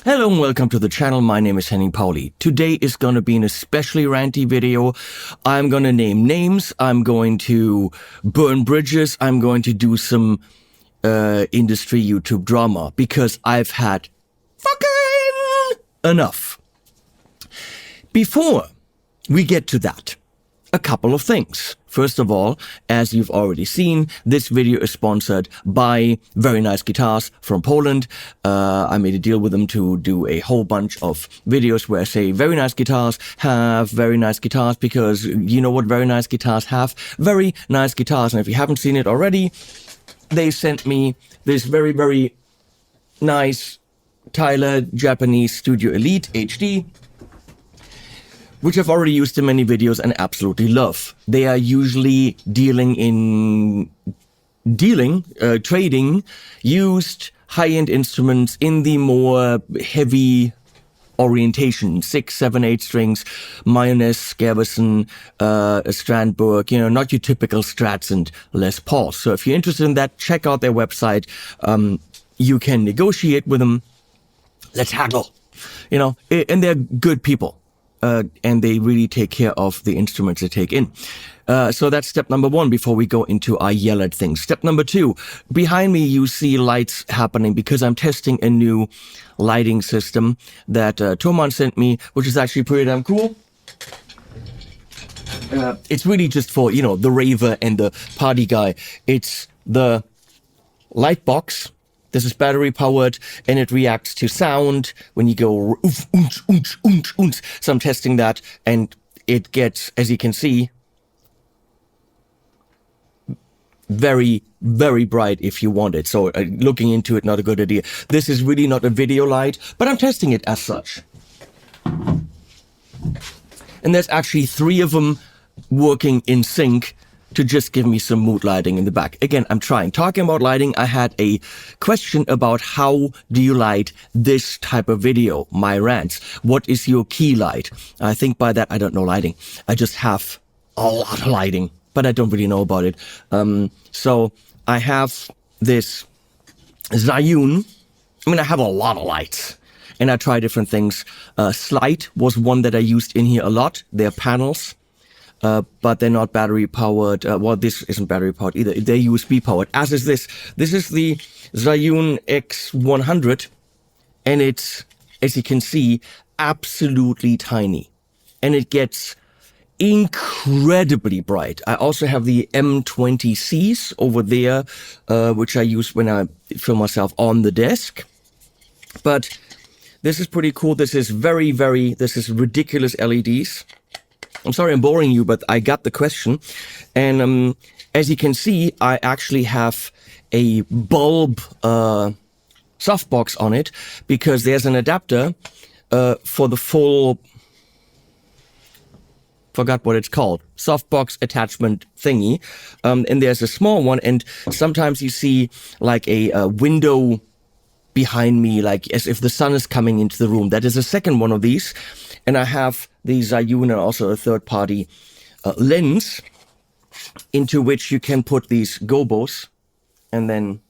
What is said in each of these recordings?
Hello and welcome to the channel. My name is Henning Pauli. Today is going to be an especially ranty video. I'm going to name names. I'm going to burn bridges. I'm going to do some industry YouTube drama because I've had fucking enough. Before we get to that, a couple of things. First of all, as you've already seen, this video is sponsored by Very Nice Guitars from Poland. I made a deal with them to do a whole bunch of videos where I say Very Nice Guitars have very nice guitars, because you know what Very Nice Guitars have? Very nice guitars. And if you haven't seen it already, they sent me this very, very nice Tyler Japanese Studio Elite HD, which I've already used in many videos and absolutely love. They are usually trading used high-end instruments in the more heavy orientation, 6, 7, 8 strings, Mayonnaise, Scaverson, Strandberg, you know, not your typical Strats and Les Pauls. So if you're interested in that, check out their website. You can negotiate with them. Let's haggle, you know, and they're good people. And they really take care of the instruments they take in. So that's step number one before we go into our yell at things. Step number two, behind me you see lights happening because I'm testing a new lighting system that Toman sent me, which is actually pretty damn cool. It's really just for, you know, the raver and the party guy. It's the light box. This is battery powered and it reacts to sound when you go oof, oonch, oonch, oonch, oonch. So I'm testing that and it gets, as you can see, very, very bright if you want it. So looking into it, not a good idea. This is really not a video light, but I'm testing it as such. And there's actually 3 of them working in sync to just give me some mood lighting in the back. Again, I'm trying. Talking about lighting, I had a question about how do you light this type of video, my rants. What is your key light? I think by that, I don't know lighting. I just have a lot of lighting, but I don't really know about it. So I have this Zhiyun. I mean, I have a lot of lights. And I try different things. Slide was one that I used in here a lot. They're panels. But they're not battery powered. Well, this isn't battery powered either. They're USB powered, as is this. This is the Zhiyun X100, and it's, as you can see, absolutely tiny. And it gets incredibly bright. I also have the M20Cs over there, which I use when I film myself on the desk. But this is pretty cool. This is this is ridiculous LEDs. I'm sorry I'm boring you, but I got the question. And as you can see, I actually have a bulb softbox on it because there's an adapter for the full, forgot what it's called, softbox attachment thingy. And there's a small one, and sometimes you see like a window behind me, like as if the sun is coming into the room. That is a second one of these. And I have the Zhiyun and also a third-party lens into which you can put these gobos. And then,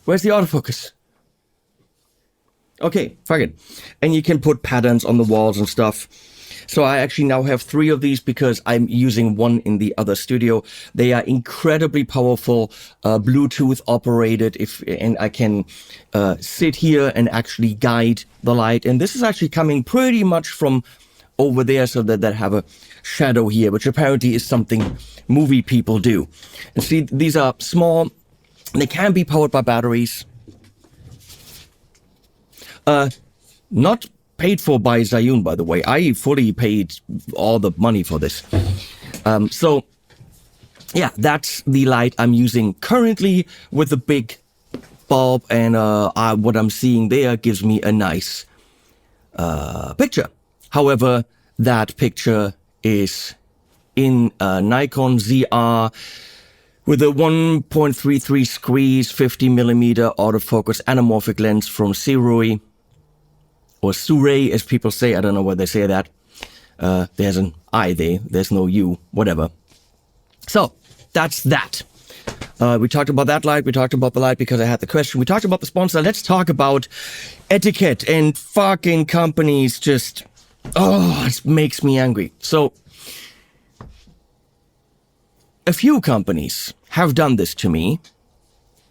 where's the autofocus? Okay, fuck it. And you can put patterns on the walls and stuff. So I actually now have 3 of these because I'm using one in the other studio. They are incredibly powerful, Bluetooth operated, and I can sit here and actually guide the light. And this is actually coming pretty much from over there, so that I have a shadow here, which apparently is something movie people do. And see, these are small. They can be powered by batteries. Not paid for by Zhiyun, by the way. I fully paid all the money for this. So, yeah, that's the light I'm using currently with the big bulb, and what I'm seeing there gives me a nice picture. However, that picture is in a Nikon ZR with a 1.33 squeeze 50mm autofocus anamorphic lens from Sirui. Or Surrey, as people say. I don't know why they say that. There's an I there. There's no U. Whatever. So, that's that. We talked about that light. We talked about the light because I had the question. We talked about the sponsor. Let's talk about etiquette and fucking companies just, it makes me angry. So, a few companies have done this to me.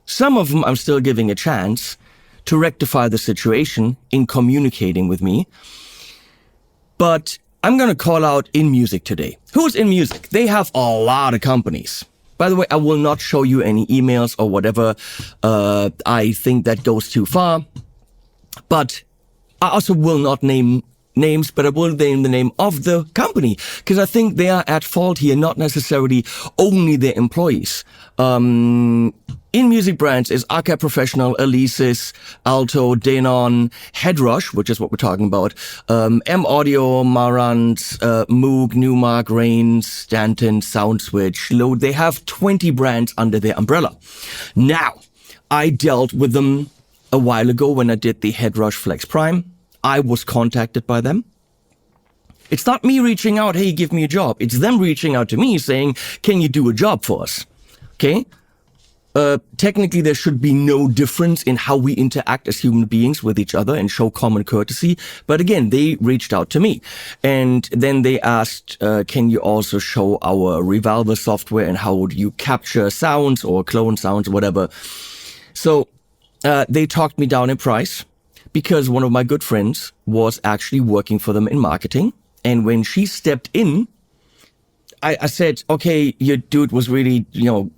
Some of them I'm still giving a chance to rectify the situation in communicating with me. But I'm gonna call out In Music today. Who's In Music? They have a lot of companies. By the way, I will not show you any emails or whatever. I think that goes too far. But I also will not name names, but I will name the name of the company, because I think they are at fault here, not necessarily only their employees. In music brands is Arca Professional, Alesis, Alto, Denon, Headrush, which is what we're talking about, M Audio, Marantz, Moog, Newmark, Rain, Stanton, SoundSwitch, Load. They have 20 brands under their umbrella. Now, I dealt with them a while ago when I did the Headrush Flex Prime. I was contacted by them. It's not me reaching out, hey, give me a job. It's them reaching out to me saying, can you do a job for us? Okay? Technically, there should be no difference in how we interact as human beings with each other and show common courtesy. But again, they reached out to me. And then they asked, can you also show our Revolver software and how would you capture sounds or clone sounds or whatever? So they talked me down in price, because one of my good friends was actually working for them in marketing. And when she stepped in, I said, okay, your dude was really,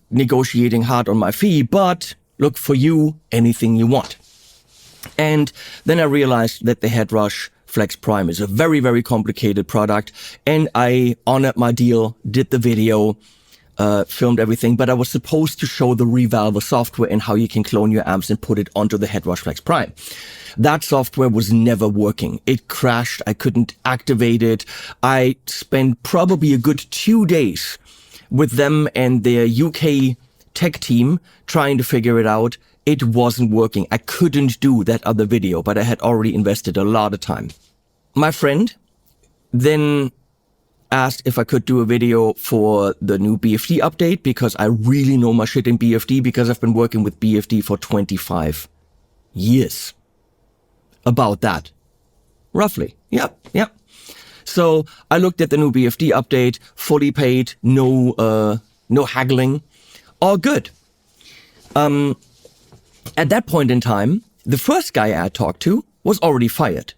negotiating hard on my fee, but look, for you, anything you want. And then I realized that the Headrush Flex Prime is a very, very complicated product. And I honored my deal, did the video, filmed everything, but I was supposed to show the Revolver software and how you can clone your amps and put it onto the Headrush Flex Prime. That software was never working. It crashed. I couldn't activate it. I spent probably a good 2 days with them and their UK tech team trying to figure it out. It wasn't working. I couldn't do that other video, but I had already invested a lot of time. My friend then asked if I could do a video for the new BFD update, because I really know my shit in BFD, because I've been working with BFD for 25 years. About that. Roughly. Yep. So I looked at the new BFD update, fully paid, no haggling. All good. At that point in time, the first guy I talked to was already fired,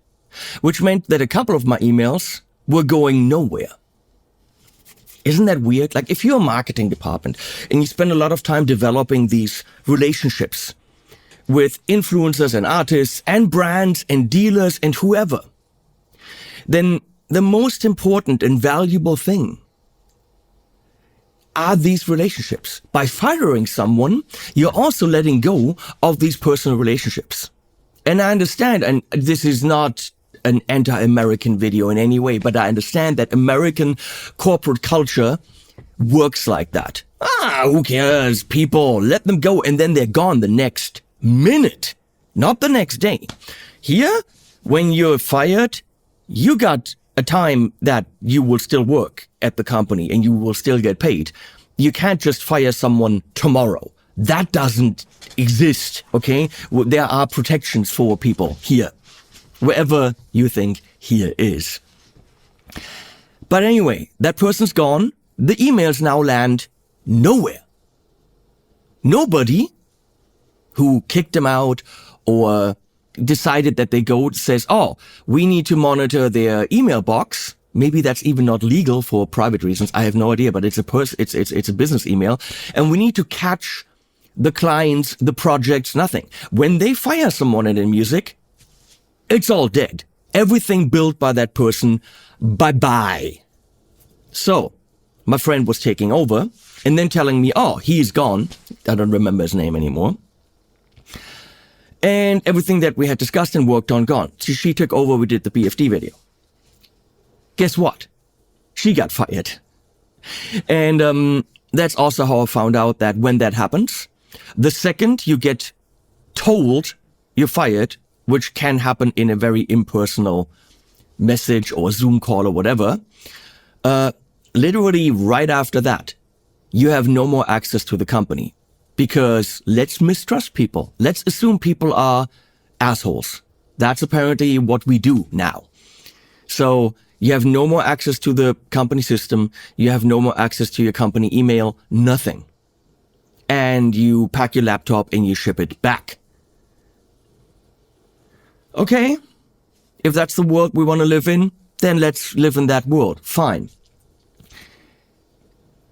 which meant that a couple of my emails were going nowhere. Isn't that weird? Like, if you're a marketing department and you spend a lot of time developing these relationships with influencers and artists and brands and dealers and whoever, then the most important and valuable thing are these relationships. By firing someone, you're also letting go of these personal relationships. And I understand, and this is not an anti-American video in any way, but I understand that American corporate culture works like that. Who cares? People, let them go, and then they're gone the next minute, not the next day. Here, when you're fired, you got a time that you will still work at the company and you will still get paid. You can't just fire someone tomorrow. That doesn't exist, okay? There are protections for people here, wherever you think here is. But anyway, that person's gone. The emails now land nowhere. Nobody who kicked them out or decided that they go says, oh, we need to monitor their email box. Maybe that's even not legal for private reasons. I have no idea, but it's a business email. And we need to catch the clients, the projects, nothing. When they fire someone in music, it's all dead. Everything built by that person, bye-bye. So, my friend was taking over and then telling me, oh, he's gone. I don't remember his name anymore. And everything that we had discussed and worked on gone. So she took over, we did the BFD video. Guess what? She got fired. And that's also how I found out that when that happens, the second you get told you're fired, which can happen in a very impersonal message or Zoom call or whatever, literally right after that, you have no more access to the company. Because let's mistrust people. Let's assume people are assholes. That's apparently what we do now. So you have no more access to the company system. You have no more access to your company email, nothing. And you pack your laptop and you ship it back. Okay, if that's the world we want to live in, then let's live in that world. Fine.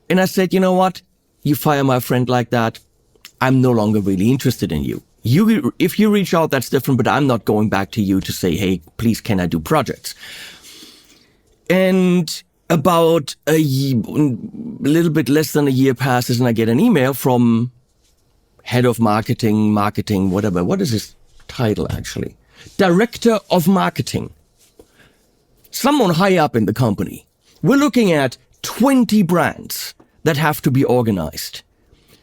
And I said, you know what? You fire my friend like that, I'm no longer really interested in you. If you reach out, that's different, but I'm not going back to you to say, hey, please, can I do projects? And about a little bit less than a year passes and I get an email from head of marketing, whatever. What is his title actually? Director of marketing. Someone high up in the company. We're looking at 20 brands that have to be organized.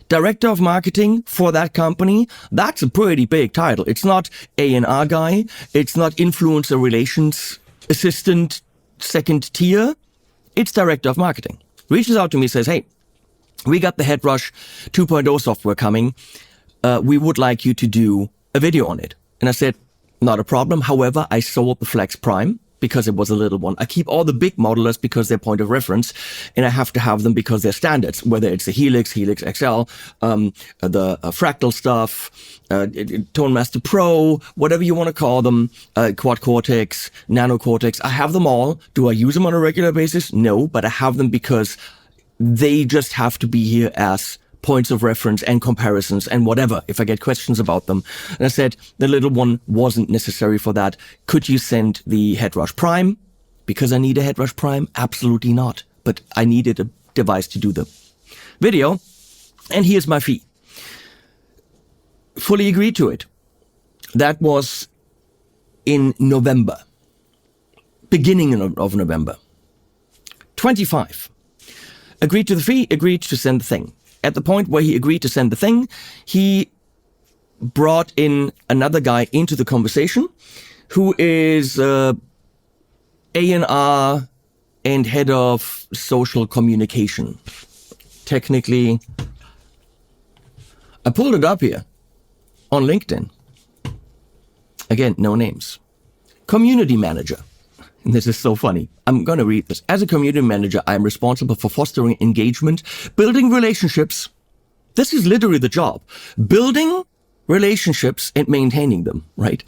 Director of marketing for that company, that's a pretty big title. It's not A&R guy. It's not influencer relations assistant second tier. It's director of marketing. Reaches out to me, says, hey, we got the HeadRush 2.0 software coming. We would like you to do a video on it. And I said, not a problem. However, I sold the Flex Prime because it was a little one. I keep all the big modelers because they're point of reference, and I have to have them because they're standards, whether it's the Helix XL, the Fractal stuff, Tone Master Pro, whatever you want to call them, Quad Cortex, Nano Cortex. I have them all. Do I use them on a regular basis? No, but I have them because they just have to be here as points of reference and comparisons and whatever, if I get questions about them. And I said, the little one wasn't necessary for that. Could you send the HeadRush Prime? Because I need a HeadRush Prime? Absolutely not. But I needed a device to do the video. And here's my fee. Fully agreed to it. That was in November. Beginning of November. 25. Agreed to the fee, agreed to send the thing. At the point where he agreed to send the thing, he brought in another guy into the conversation who is A&R and head of social communication. Technically, I pulled it up here on LinkedIn. Again, no names. Community manager. And this is so funny. I'm going to read this. As a community manager, I am responsible for fostering engagement, building relationships. This is literally the job. Building relationships and maintaining them, right?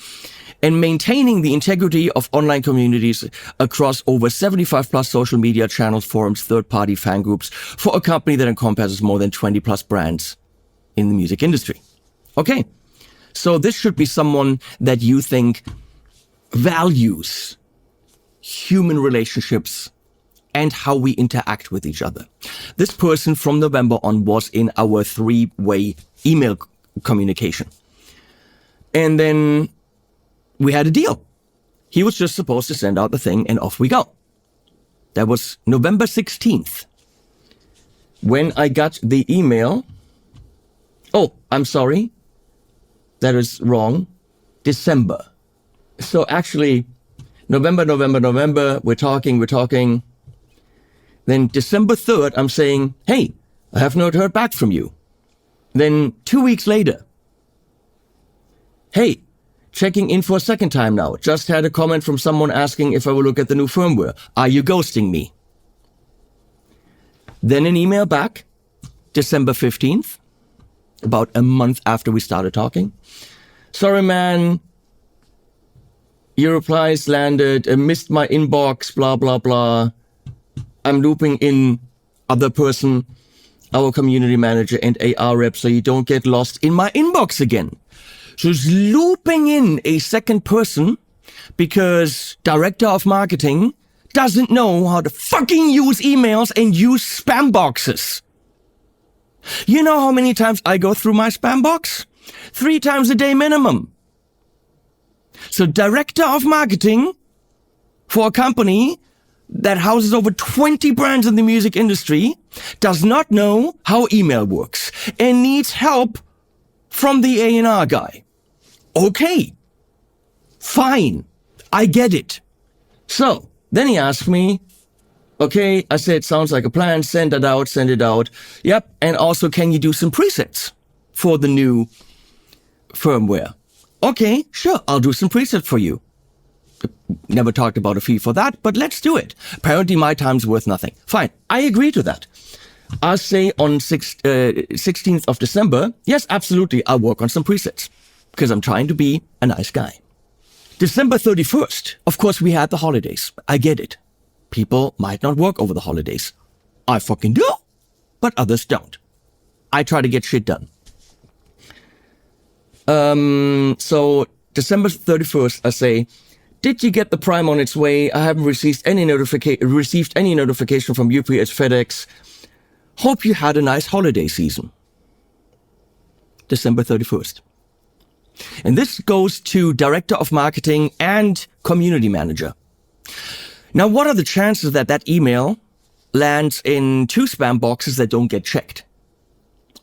And maintaining the integrity of online communities across over 75 plus social media channels, forums, third-party fan groups for a company that encompasses more than 20 plus brands in the music industry. Okay. So this should be someone that you think values human relationships and how we interact with each other. This person from November on was in our 3-way email communication. And then we had a deal. He was just supposed to send out the thing and off we go. That was November 16th. When I got the email, oh, I'm sorry. That is wrong. December. So actually, November, we're talking. Then December 3rd, I'm saying, hey, I have not heard back from you. Then 2 weeks later, hey, checking in for a second time now. Just had a comment from someone asking if I will look at the new firmware. Are you ghosting me? Then an email back, December 15th, about a month after we started talking. Sorry, man. Your replies landed, missed my inbox, blah, blah, blah. I'm looping in other person, our community manager and AR rep, so you don't get lost in my inbox again. So it's looping in a second person because director of marketing doesn't know how to fucking use emails and use spam boxes. You know how many times I go through my spam box? 3 times a day minimum. So director of marketing for a company that houses over 20 brands in the music industry does not know how email works and needs help from the A&R guy. Okay, fine, I get it. So then he asked me, okay, I said, sounds like a plan, send it out. Yep, and also can you do some presets for the new firmware? Okay, sure, I'll do some presets for you. Never talked about a fee for that, but let's do it. Apparently my time's worth nothing. Fine, I agree to that. I'll say on 16th of December, yes, absolutely, I'll work on some presets. Because I'm trying to be a nice guy. December 31st, of course we had the holidays. I get it. People might not work over the holidays. I fucking do, but others don't. I try to get shit done. So December 31st, I say, did you get the Prime on its way? I haven't received any notification from UPS, FedEx. Hope you had a nice holiday season. December 31st. And this goes to Director of Marketing and Community Manager. Now, what are the chances that that email lands in 2 spam boxes that don't get checked?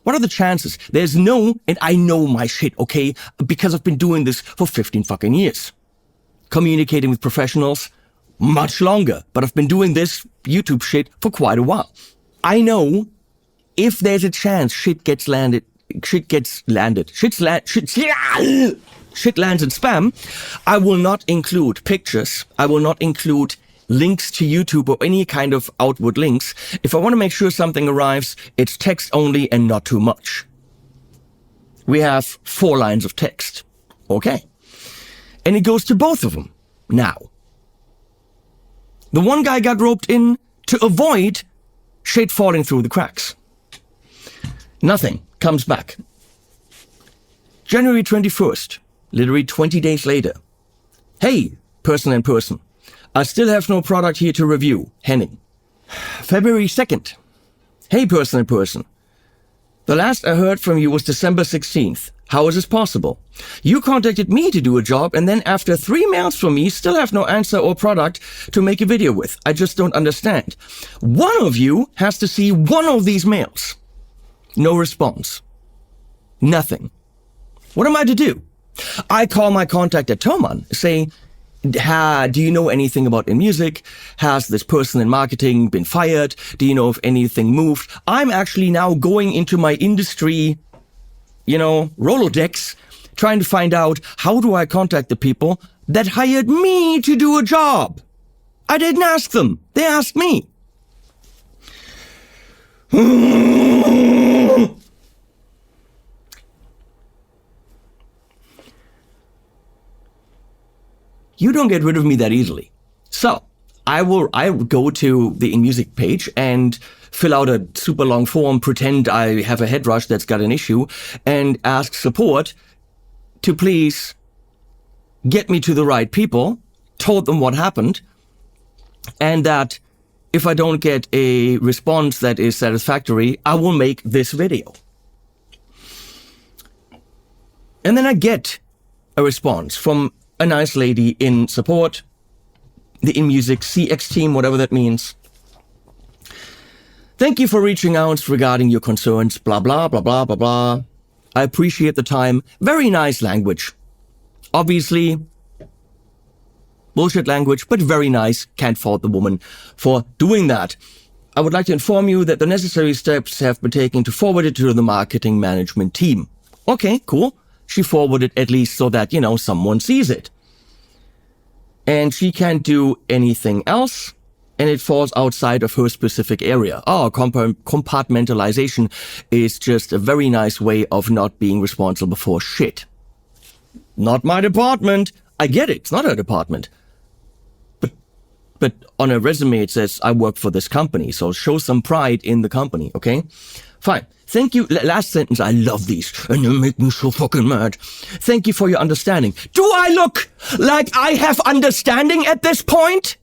What are the chances? There's no, and I know my shit, okay? Because I've been doing this for 15 fucking years. Communicating with professionals, much longer. But I've been doing this YouTube shit for quite a while. I know if there's a chance shit lands in spam, I will not include pictures. I will not include links to YouTube or any kind of outward links. If I want to make sure something arrives, it's text only and not too much. We have 4 lines of text. Okay. And it goes to both of them. Now, the one guy got roped in to avoid shit falling through the cracks. Nothing comes back. January 21st, literally 20 days later. Hey, person in person. I still have no product here to review. Henning. February 2nd. Hey, person in person. The last I heard from you was December 16th. How is this possible? You contacted me to do a job and then after 3 mails from me still have no answer or product to make a video with. I just don't understand. One of you has to see one of these mails. No response. Nothing. What am I to do? I call my contact at Thomann, say, do you know anything about in music? Has this person in marketing been fired? Do you know if anything moved? I'm actually now going into my industry, Rolodex, trying to find out how do I contact the people that hired me to do a job. I didn't ask them. They asked me. You don't get rid of me that easily. So I will go to the InMusic page and fill out a super long form, pretend I have a head rush that's got an issue, and ask support to please get me to the right people, told them what happened, and that if I don't get a response that is satisfactory, I will make this video. And then I get a response from a nice lady in support, the InMusic CX team, whatever that means. Thank you for reaching out regarding your concerns, blah, blah, blah, blah, blah, blah. I appreciate the time. Very nice language. Obviously, bullshit language, but very nice. Can't fault the woman for doing that. I would like to inform you that the necessary steps have been taken to forward it to the marketing management team. Okay, cool. She forwarded at least so that, someone sees it. And she can't do anything else, and it falls outside of her specific area. Oh, compartmentalization is just a very nice way of not being responsible for shit. Not my department. I get it. It's not her department. But on a resume it says, I work for this company, so show some pride in the company, okay? Fine. Thank you. Last sentence. I love these. And they make me so fucking mad. Thank you for your understanding. Do I look like I have understanding at this point?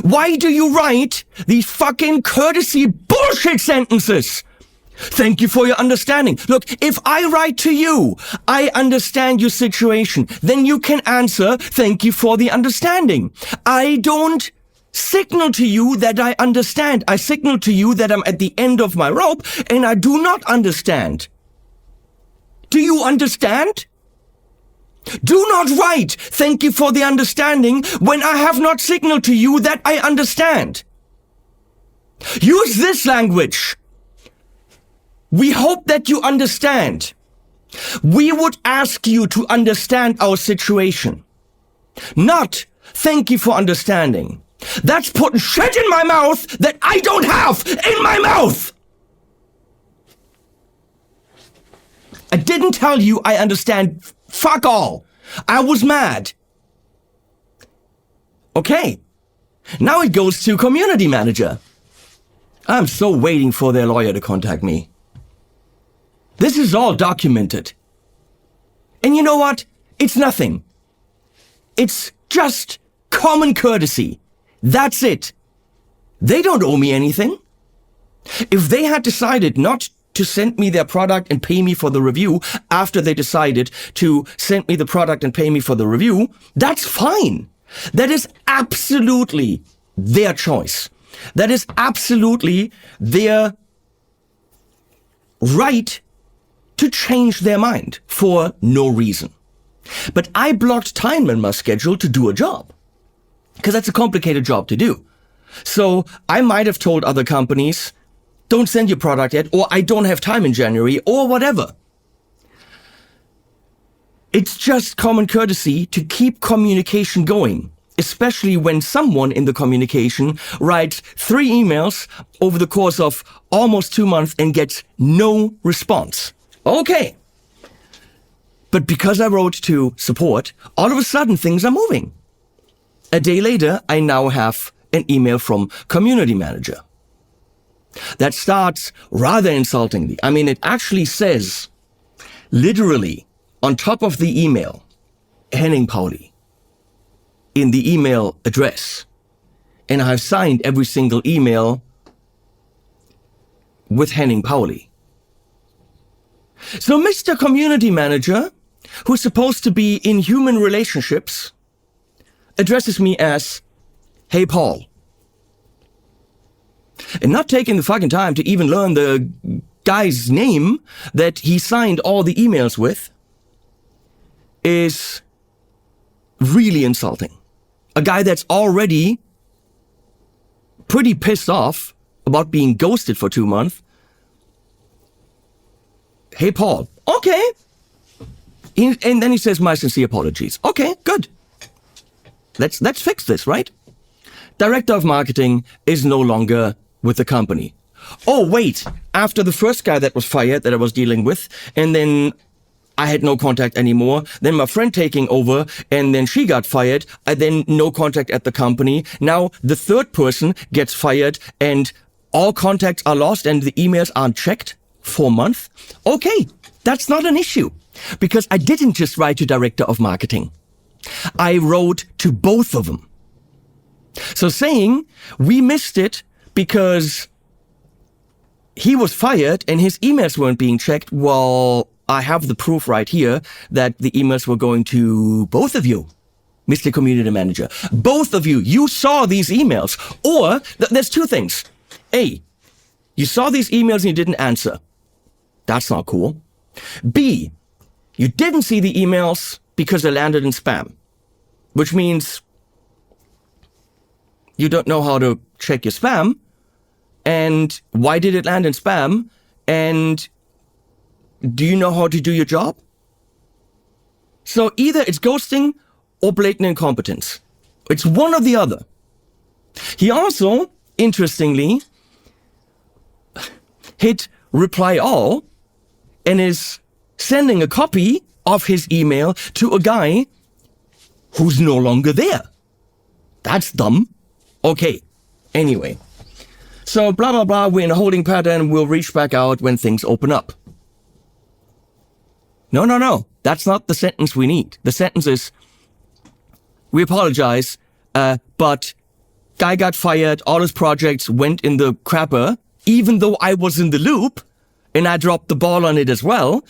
Why do you write these fucking courtesy bullshit sentences? Thank you for your understanding. Look, if I write to you, I understand your situation, then you can answer, thank you for the understanding. I don't signal to you that I understand. I signal to you that I'm at the end of my rope and I do not understand. Do you understand? Do not write, thank you for the understanding, when I have not signaled to you that I understand. Use this language. We hope that you understand. We would ask you to understand our situation. Not, thank you for understanding. That's putting shit in my mouth that I don't have in my mouth. I didn't tell you I understand fuck all. I was mad. Okay. Now it goes to community manager. I'm so waiting for their lawyer to contact me. This is all documented. And you know what? It's nothing. It's just common courtesy. That's it. They don't owe me anything. If they had decided not to send me their product and pay me for the review after they decided to send me the product and pay me for the review, that's fine. That is absolutely their choice. That is absolutely their right to change their mind for no reason. But I blocked time in my schedule to do a job, because that's a complicated job to do. So I might have told other companies, don't send your product yet, or I don't have time in January, or whatever. It's just common courtesy to keep communication going, especially when someone in the communication writes 3 emails over the course of almost 2 months and gets no response. Okay. But because I wrote to support, all of a sudden things are moving. A day later, I now have an email from community manager that starts rather insultingly. I mean, it actually says, literally, on top of the email, Henning Pauli, in the email address. And I've signed every single email with Henning Pauli. So Mr. Community Manager, who's supposed to be in human relationships, addresses me as, hey, Paul. And not taking the fucking time to even learn the guy's name that he signed all the emails with is really insulting. A guy that's already pretty pissed off about being ghosted for 2 months. Hey, Paul. Okay. And then he says, my sincere apologies. Okay, good. Let's fix this, right? Director of marketing is no longer with the company. Oh, wait. After the first guy that was fired that I was dealing with, and then I had no contact anymore. Then my friend taking over, and then she got fired. Then no contact at the company. Now the third person gets fired, and all contacts are lost, and the emails aren't checked for a month. Okay, that's not an issue, because I didn't just write to director of marketing. I wrote to both of them. So saying we missed it because he was fired and his emails weren't being checked, well, I have the proof right here that the emails were going to both of you, Mr. Community Manager. Both of you, you saw these emails. Or, there's 2 things. A, you saw these emails and you didn't answer. That's not cool. B, you didn't see the emails because they landed in spam, which means you don't know how to check your spam. And why did it land in spam? And do you know how to do your job? So either it's ghosting or blatant incompetence. It's one or the other. He also, interestingly, hit reply all and is sending a copy of his email to a guy who's no longer there. That's dumb. Okay. Anyway. So blah, blah, blah. We're in a holding pattern. We'll reach back out when things open up. No. That's not the sentence we need. The sentence is, we apologize, but guy got fired. All his projects went in the crapper, even though I was in the loop and I dropped the ball on it as well.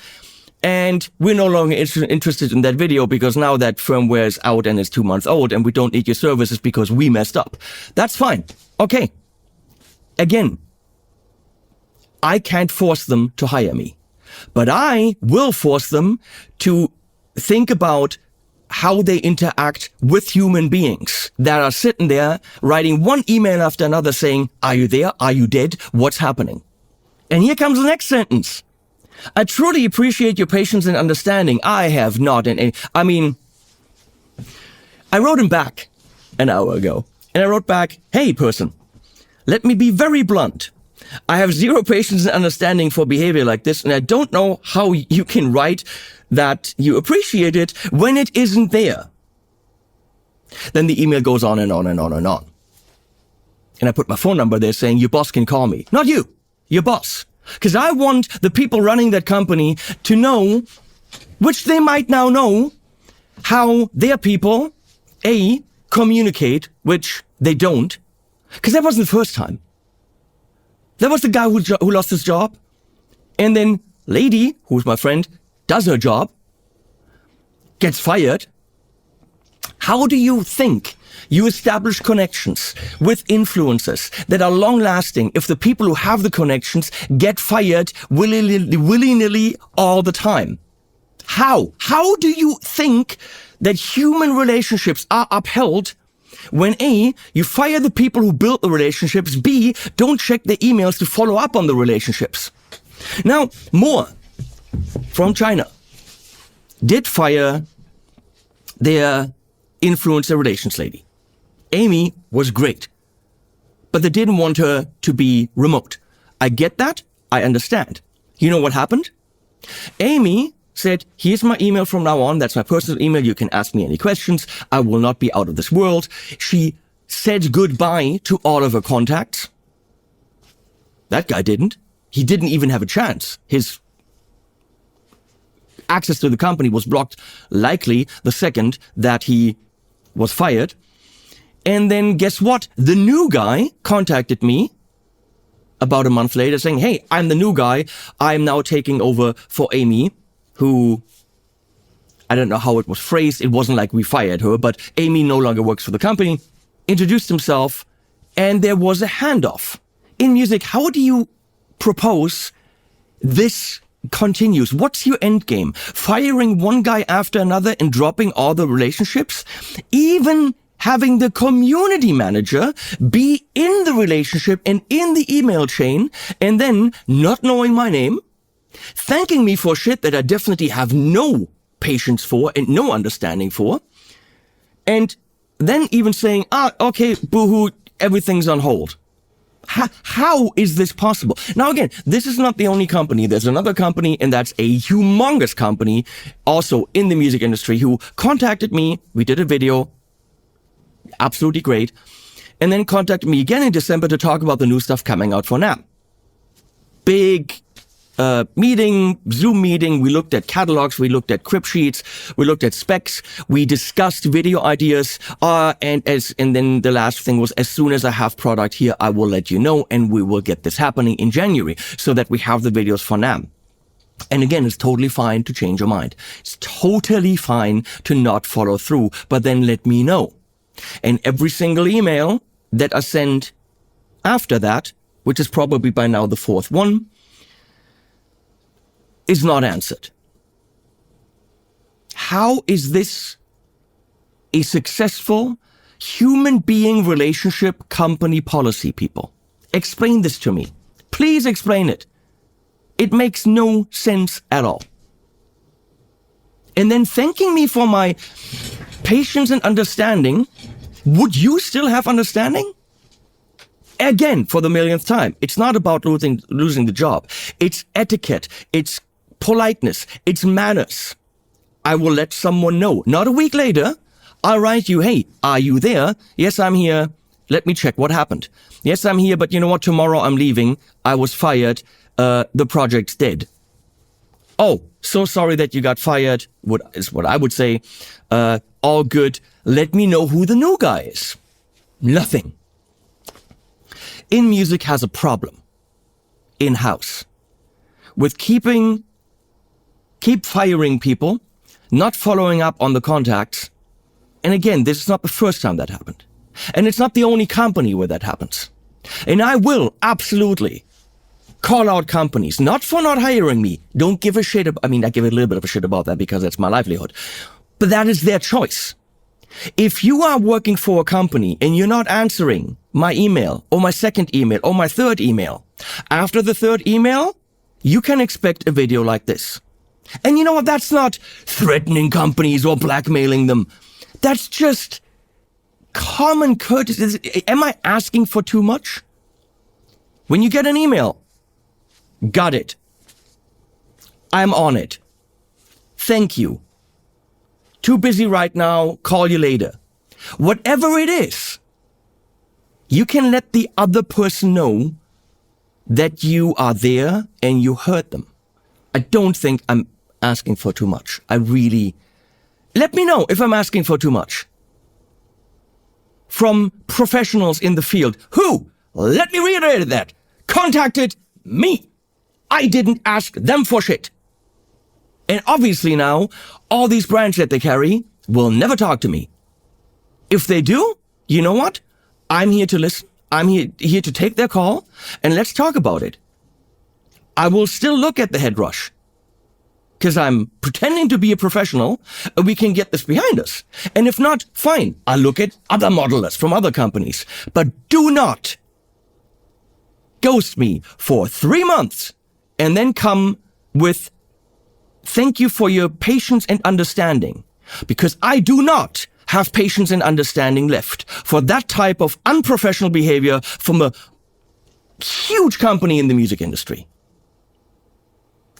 And we're no longer interested in that video because now that firmware is out and it's 2 months old and we don't need your services because we messed up. That's fine. Okay. Again, I can't force them to hire me, but I will force them to think about how they interact with human beings that are sitting there writing one email after another saying, are you there? Are you dead? What's happening? And here comes the next sentence. I truly appreciate your patience and understanding. I have not in any, I wrote him back an hour ago, and I wrote back, hey person, let me be very blunt. I have zero patience and understanding for behavior like this, and I don't know how you can write that you appreciate it when it isn't there. Then the email goes on and on and on and on. And I put my phone number there saying, your boss can call me. Not you, your boss. Because I want the people running that company to know, which they might now know, how their people, A, communicate, which they don't. Because that wasn't the first time. That was the guy who lost his job. And then lady, who's my friend, does her job, gets fired. How do you think you establish connections with influencers that are long-lasting if the people who have the connections get fired willy-nilly all the time? How? How do you think that human relationships are upheld when A, you fire the people who built the relationships, B, don't check the emails to follow up on the relationships? Now, more from China did fire their influencer relations lady. Amy was great, but they didn't want her to be remote. I get that. I understand. You know what happened? Amy said, here's my email from now on. That's my personal email. You can ask me any questions. I will not be out of this world. She said goodbye to all of her contacts. That guy didn't. He didn't even have a chance. His access to the company was blocked likely the second that he was fired. And then guess what? The new guy contacted me about a month later saying, hey, I'm the new guy. I'm now taking over for Amy, who, I don't know how it was phrased. It wasn't like we fired her, but Amy no longer works for the company. Introduced himself, and there was a handoff. In music, how do you propose this continues? What's your end game? Firing one guy after another and dropping all the relationships? Even having the community manager be in the relationship and in the email chain, and then not knowing my name, thanking me for shit that I definitely have no patience for and no understanding for, and then even saying, okay, boo-hoo, everything's on hold. How is this possible? Now again, this is not the only company. There's another company, and that's a humongous company, also in the music industry, who contacted me. We did a video, absolutely great, and then contacted me again in December to talk about the new stuff coming out for NAMM. Big meeting, Zoom meeting. We looked at catalogs, we looked at crib sheets, we looked at specs, we discussed video ideas, and then the last thing was, as soon as I have product here, I will let you know, and we will get this happening in January so that we have the videos for NAMM. And again, it's totally fine to change your mind. It's totally fine to not follow through, but then let me know. And every single email that I send after that, which is probably by now the fourth one, is not answered. How is this a successful human being relationship company policy, people? Explain this to me. Please explain it. It makes no sense at all. And then thanking me for my patience and understanding. Would you still have understanding? Again, for the millionth time, it's not about losing the job. It's etiquette. It's politeness. It's manners. I will let someone know. Not a week later, I'll write you, hey, are you there? Yes, I'm here. Let me check what happened. Yes, I'm here, but you know what? Tomorrow I'm leaving. I was fired. The project's dead. Oh, so sorry that you got fired. Is what I would say. All good. Let me know who the new guy is. Nothing. In music has a problem in-house with keep firing people, not following up on the contacts. And again, this is not the first time that happened. And it's not the only company where that happens. And I will absolutely call out companies, not for not hiring me. Don't give a shit. I give a little bit of a shit about that because that's my livelihood. But that is their choice. If you are working for a company and you're not answering my email or my second email or my third email, after the third email, you can expect a video like this. And you know what? That's not threatening companies or blackmailing them. That's just common courtesy. Am I asking for too much? When you get an email, got it. I'm on it. Thank you. Too busy right now, call you later. Whatever it is, you can let the other person know that you are there and you heard them. I don't think I'm asking for too much. Let me know if I'm asking for too much. From professionals in the field who, let me reiterate that, contacted me. I didn't ask them for shit. And obviously now, all these brands that they carry will never talk to me. If they do, you know what? I'm here to listen. I'm here to take their call, and let's talk about it. I will still look at the head rush, because I'm pretending to be a professional, and we can get this behind us. And if not, fine. I'll look at other modelers from other companies. But do not ghost me for 3 months and then come with thank you for your patience and understanding, because I do not have patience and understanding left for that type of unprofessional behavior from a huge company in the music industry.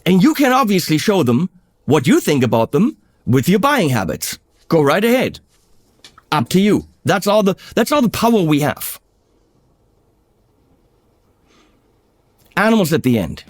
And you can obviously show them what you think about them with your buying habits. Go right ahead. Up to you. That's all the power we have. Animals at the end.